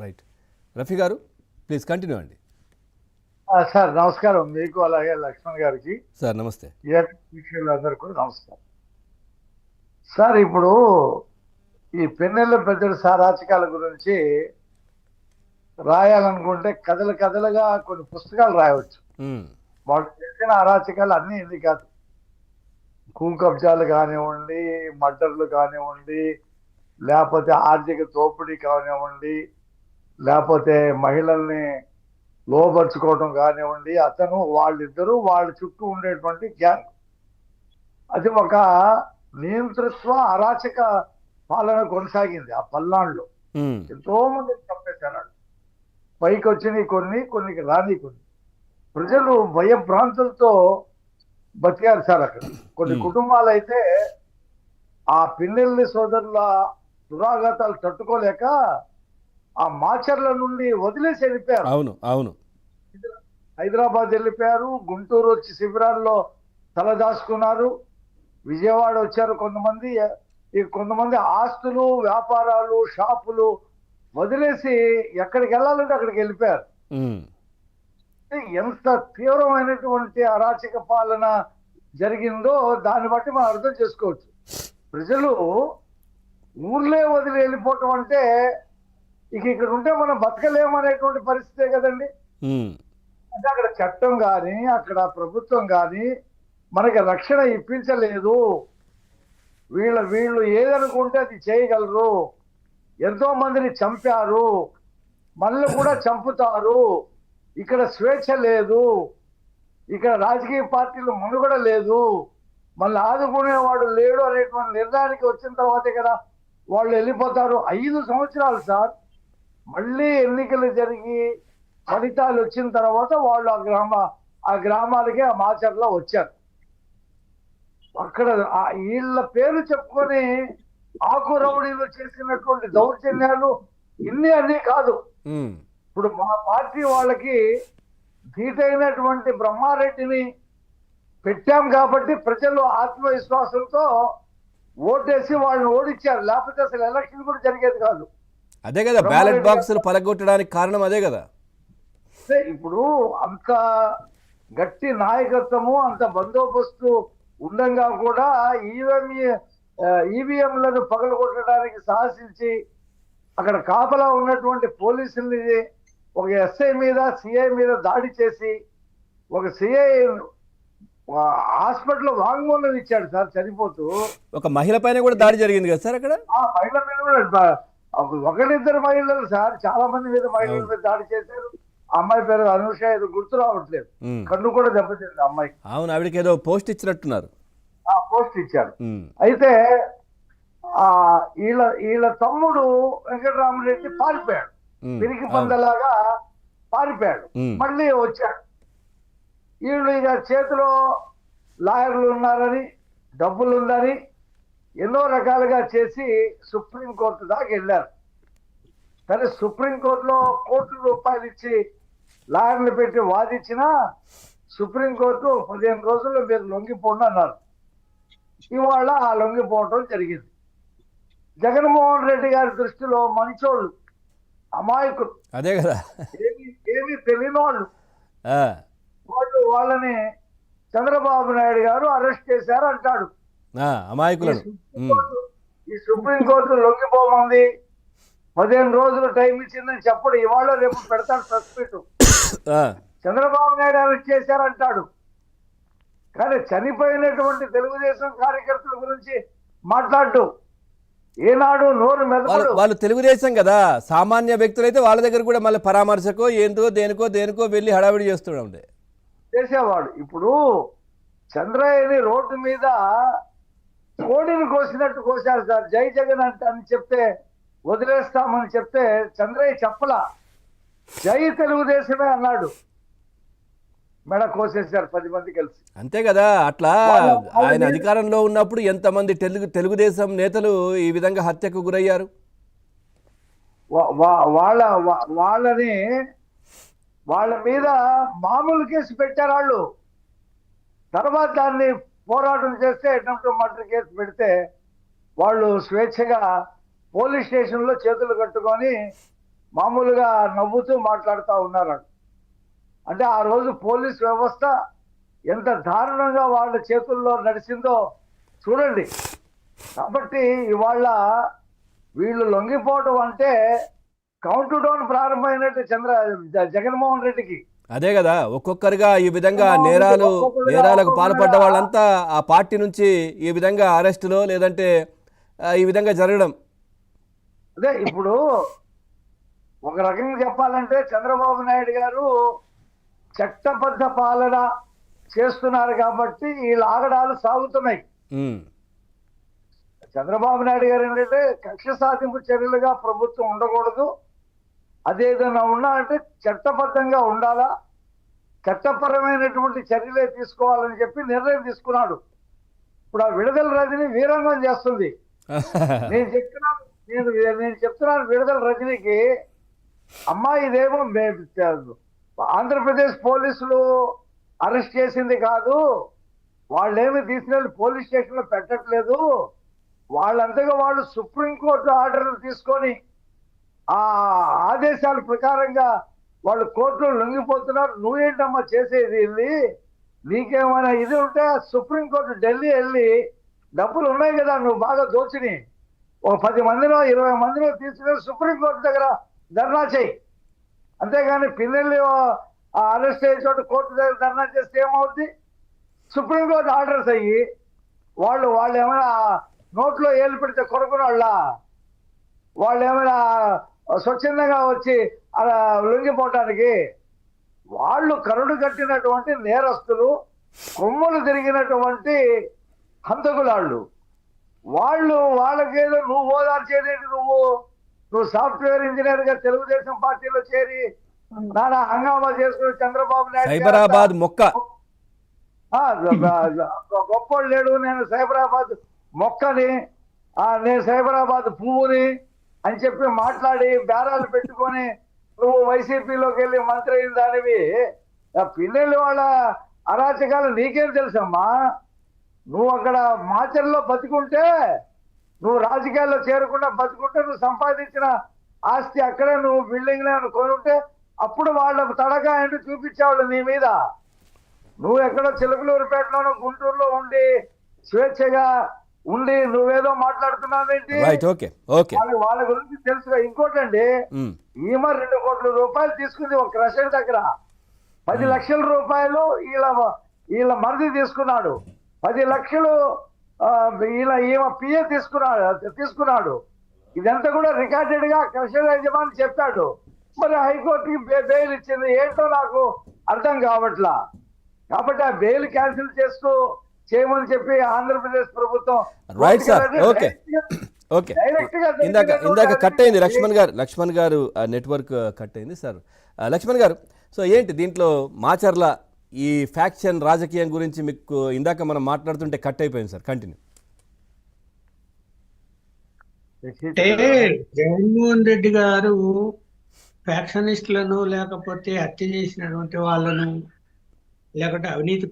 Right. Rafi గారు please continue అండి. Sir నమస్కారం మీకు, అలాగే లక్ష్మణ్ గారికి, సార్ నమస్తే. అందరు కూడా నమస్కారం. సార్ ఇప్పుడు ఈ పెన్నెల్ల పెద్దల సారాచకాల గురించి రాయాలనుకుంటే కథలు కథలుగా కొన్ని పుస్తకాలు రాయవచ్చు. వాళ్ళు చేసిన అరాచకాలు అన్నీ ఇది కాదు. కుంకబ్జాలు కానివ్వండి, మర్డర్లు కానివ్వండి, లేకపోతే ఆర్థిక దోపిడీ కానివ్వండి, లేకపోతే మహిళల్ని లోపరుచుకోవడం కానివ్వండి, అతను వాళ్ళిద్దరూ వాళ్ళ చుట్టూ ఉండేటువంటి గ్యాంగ్. అది ఒక నియంతృత్వ అరాచక పాలన కొనసాగింది ఆ పల్నాడులో. ఎంతో మంది చంపేశారు. పైకి వచ్చినాయి కొన్ని రాని కొన్ని. ప్రజలు భయభ్రాంతులతో బతికారు సార్. అక్కడ కొన్ని కుటుంబాలు అయితే ఆ పిన్నెల్లి సోదరుల దురాఘాతాలు తట్టుకోలేక ఆ మాచర్ల నుండి వదిలేసి వెళ్ళిపోయారు. అవును అవును, హైదరాబాద్ వెళ్ళిపోయారు, గుంటూరు వచ్చి శిబిరాల్లో తలదాచుకున్నారు, విజయవాడ వచ్చారు కొంతమంది. కొంతమంది ఆస్తులు, వ్యాపారాలు, షాపులు వదిలేసి ఎక్కడికి వెళ్ళాలంటే అక్కడికి వెళ్ళిపోయారు. ఎంత తీవ్రమైనటువంటి అరాచక పాలన జరిగిందో దాన్ని బట్టి మనం అర్థం చేసుకోవచ్చు. ప్రజలు ఊర్లే వదిలి వెళ్ళిపోవటం అంటే ఇక్కడ ఉంటే మనం బతకలేమనేటువంటి పరిస్థితే కదండి. అంటే అక్కడ చట్టం కానీ, అక్కడ ప్రభుత్వం కానీ మనకి రక్షణ ఇప్పించలేదు. వీళ్ళు ఏదనుకుంటే అది చేయగలరు. ఎంతో మందిని చంపారు, మనల్ని కూడా చంపుతారు. ఇక్కడ స్వేచ్ఛ లేదు, ఇక్కడ రాజకీయ పార్టీలు మనుగడ లేదు, మళ్ళీ ఆదుకునేవాడు లేడు అనేటువంటి నిర్ణయానికి వచ్చిన తర్వాతే కదా వాళ్ళు వెళ్ళిపోతారు. 5 సంవత్సరాలు సార్. మళ్ళీ ఎన్నికలు జరిగి ఫలితాలు వచ్చిన తర్వాత వాళ్ళు ఆ గ్రామాలకి ఆ మాచర్లో వచ్చారు. అక్కడ వీళ్ళ పేరు చెప్పుకొని ఆకు రౌడీలు చేసినటువంటి దౌర్జన్యాలు అన్నీ కాదు. ఇప్పుడు మా పార్టీ వాళ్ళకి ధీటైనటువంటి బ్రహ్మారెడ్డిని పెట్టాం కాబట్టి ప్రజలు ఆత్మవిశ్వాసంతో ఓటేసి వాళ్ళని ఓడించారు. లేకపోతే అసలు ఎలక్షన్ కూడా జరిగేది కాదు. అదే కదా బ్యాలెట్ బాక్సులు పలగొట్టడానికి కారణం అదే కదా. ఇప్పుడు అంత గట్టి నాయకత్వము, అంత బందోబస్తు ఉండగా కూడా ఈవీఎంలను పగలగొట్టడానికి సాహసించి అక్కడ కాపలా ఉన్నటువంటి పోలీసుల్ని ఒక ఎస్ఐ మీద, సిఐ మీద దాడి చేసి ఒక సిఐ హాస్పిటల్ వాంగ్మూలం ఇచ్చాడు సార్ చనిపోతూ. ఒక మహిళ పైన కూడా దాడి జరిగింది కదా సార్ అక్కడ. ఆ మహిళ మీద కూడా ఒకరిద్దరు మహిళలు సార్, చాలా మంది మీద మహిళల మీద దాడి చేశారు. అమ్మాయి పేరు అనుష, ఏదో గుర్తు రావట్లేదు. కన్ను కూడా దెబ్బతింది అమ్మాయికి. అవును, ఆవిడకి ఏదో పోస్ట్ ఇచ్చినట్టున్నారు. పోస్ట్ ఇచ్చారు. అయితే వీళ్ళ తమ్ముడు వెంకటరామరెడ్డి పారిపోయాడు, పిరికి పందలాగా పారిపోయాడు. మళ్ళీ వచ్చాడు. వీళ్ళు ఇక చేతిలో లాయర్లు ఉన్నారని, డబ్బులు ఉందని ఎన్నో రకాలుగా చేసి సుప్రీంకోర్టు దాకా వెళ్ళారు. సరే, సుప్రీంకోర్టులో కోట్ల రూపాయలు ఇచ్చి లాయర్లు పెట్టి వాదించినా సుప్రీంకోర్టు 15 రోజుల్లో మీరు లొంగిపోండి అన్నారు. ఇవాళ ఆ లొంగిపోవటం జరిగింది. జగన్మోహన్ రెడ్డి గారి దృష్టిలో మంచోళ్ళు, అమాయకులు, అదే కదా, ఏమీ తెలియని వాళ్ళని చంద్రబాబు నాయుడు గారు అరెస్ట్ చేశారు అంటాడు. అమాయకులను ఈ సుప్రీంకోర్టు లొంగిపోమంది, 15 రోజులు టైం ఇచ్చిందని చెప్పడు. ఇవాళ రేపు పెడతాడు press meet. Chandrababu Naidu arrest చేశారంటాడు. కానీ చనిపోయినటువంటి తెలుగుదేశం కార్యకర్తల గురించి మాట్లాడు. ఏనాడు నోరు మెదపడు. వాళ్ళు తెలుగుదేశం కదా, సామాన్య వ్యక్తులైతే వాళ్ళ దగ్గర కూడా మళ్ళీ పరామర్శకో ఏంటో దేనికో వెళ్ళి హడావిడి చేసేవాడు. ఇప్పుడు చంద్రయ్యని రోడ్డు మీద కోడిని కోసినట్టు కోశారు సార్. జై జగన్ అని చెప్తే వదిలేస్తామని చెప్తే చంద్రయ్య చెప్పలా, జై తెలుగుదేశమే అన్నాడు. మెడ కోసేశారు 10 మంది కలిసి. అంతే కదా. అట్లా ఆయన అధికారంలో ఉన్నప్పుడు ఎంతమంది తెలుగుదేశం నేతలు ఈ విధంగా హత్యకు గురయ్యారు. వాళ్ళ మీద మామూలు కేసు పెట్టారు వాళ్ళు. తర్వాత దాన్ని పోరాటం చేస్తే అటెంప్ట్ మర్డర్ కేసు పెడితే వాళ్ళు స్వేచ్ఛగా పోలీస్ స్టేషన్లో చేతులు కట్టుకొని మామూలుగా నవ్వుతూ మాట్లాడుతూ ఉన్నారు. అంటే ఆ రోజు పోలీస్ వ్యవస్థ ఎంత దారుణంగా వాళ్ళ చేతుల్లో నడిచిందో చూడండి. కాబట్టి ఇవాళ వీళ్ళు లొంగిపోవడం అంటే కౌంట్ డౌన్ ప్రారంభమైనట్టు జగన్మోహన్ రెడ్డికి. అదే కదా, ఒక్కొక్కరుగా ఈ విధంగా ఒక్కొక్కరుగా నేరాలకు పాల్పడ్డ వాళ్ళంతా ఆ పార్టీ నుంచి ఈ విధంగా అరెస్టులో లేదంటే ఈ విధంగా జరగడం. అదే ఇప్పుడు ఒక రకంగా చెప్పాలంటే చంద్రబాబు నాయుడు గారు చట్టబద్ధ పాలన చేస్తున్నారు కాబట్టి ఈ ఆగడాలు సాగుతున్నాయి. ఉమ్. చంద్రబాబు నాయుడు గారు ఏంటంటే కక్ష సాధింపు చర్యలుగా ప్రభుత్వం ఉండకూడదు, అదేదైనా ఉన్నా అంటే చట్టబద్ధంగా ఉండాలా, చట్టపరమైనటువంటి చర్యలే తీసుకోవాలని చెప్పి నిర్ణయం తీసుకున్నాడు. ఇప్పుడు ఆ విడుదల రజని వీరంగం చేస్తుంది. నేను చెప్తున్నాను విడుదల రజనీకి, అమ్మా ఇదేమో ఆంధ్రప్రదేశ్ పోలీసులు అరెస్ట్ చేసింది కాదు, వాళ్ళేమి తీసుకెళ్ళి పోలీస్ స్టేషన్ లో పెట్టట్లేదు, వాళ్ళంతగా వాళ్ళు సుప్రీంకోర్టు ఆర్డర్లు తీసుకొని ఆ ఆదేశాల ప్రకారంగా వాళ్ళు కోర్టులో లొంగిపోతున్నారు. నువ్వేంటమ్మా చేసేది? నీకేమైనా ఇది ఉంటే సుప్రీంకోర్టు ఢిల్లీ వెళ్ళి డబ్బులు ఉన్నాయి కదా నువ్వు బాగా దోచిని, ఒక 10 మందినో 20 మందినో తీసుకెళ్ళి సుప్రీంకోర్టు దగ్గర ధర్నా చేయి. అంతేగాని పిల్లల్ని అరెస్ట్ అయ్యే చోట కోర్టు దగ్గర ధర్నా చేస్తే ఏమవుద్ది? సుప్రీంకోర్టు ఆర్డర్స్ అయ్యి వాళ్ళు ఏమైనా నోట్లో ఏలు పెడితే కొరకున వాళ్ళు ఏమైనా స్వచ్ఛందంగా వచ్చి అలా లొంగిపోవటానికి? వాళ్ళు కరుడు కట్టినటువంటి నేరస్తులు, కొమ్ములు తిరిగినటువంటి హంతకులాళ్ళు. వాళ్ళకేదో నువ్వు ఓదార్చేదేంటి? నువ్వు సాఫ్ట్వేర్ ఇంజనీర్ గా తెలుగుదేశం పార్టీలో చేరి నానా హంగామా చేసుకుని చంద్రబాబు నాయుడు సైబరాబాద్ మొక్క గొప్పోడు లేడు, నేను సైబరాబాద్ మొక్కని, నేను సైబరాబాద్ పువ్వుని అని చెప్పి మాట్లాడి బేరాలు పెట్టుకొని నువ్వు వైసీపీలోకి వెళ్ళి మంత్రి అయిన దానివి. పిల్లలు వాళ్ళ అరాచకాలు నీకేం తెలుసమ్మా? నువ్వు అక్కడ మాచర్లో బతికుంటే, నువ్వు రాజకీయాల్లో చేరకుండా బతికుంటే, నువ్వు సంపాదించిన ఆస్తి అక్కడే నువ్వు బిల్డింగ్లను కొనుంటే అప్పుడు వాళ్ళకు తడగా ఏంటో చూపించేవాళ్ళు నీ మీద. నువ్వు ఎక్కడో చిలకలూరుపేటలోనో గుంటూరులో ఉండి స్వేచ్ఛగా ఉండి నువ్వేదో మాట్లాడుతున్నావేంటి? వాళ్ళ గురించి తెలుసుగా. ఇంకోటండి, ఈమె 2 కోట్ల రూపాయలు తీసుకుంది ఒక క్రషర్ దగ్గర, 10 లక్షల రూపాయలు వీళ్ళ మరిది తీసుకున్నాడు, 10 లక్షలు ఈమె పిఏ తీసుకున్నాడు. ఇదంతా కూడా రికార్డెడ్ గా క్రషర్ యజమాని చెప్పాడు. మరి హైకోర్టుకి బెయిల్ ఇచ్చింది. ఏంటో నాకు అర్థం కావట్లా. కాబట్టి ఆ బెయిల్ క్యాన్సిల్ చేస్తూ చేయమని చెప్పి ఆంధ్రప్రదేశ్ ప్రభుత్వం ఇందాక కట్ అయింది లక్ష్మణ్ గారు నెట్వర్క్ కట్ అయింది సార్. లక్ష్మణ్ గారు, సో ఏంటి దీంట్లో మాచర్ల ఈ ఫ్యాక్షన్ రాజకీయం గురించి మీకు ఇందాక మనం మాట్లాడుతుంటే కట్ అయిపోయింది సార్, కంటిన్యూ. అంటే జగన్మోహన్ రెడ్డి గారు ఫ్యాక్షనిస్టులను లేకపోతే హత్య చేసినటువంటి వాళ్ళను లేకపోతే అవినీతి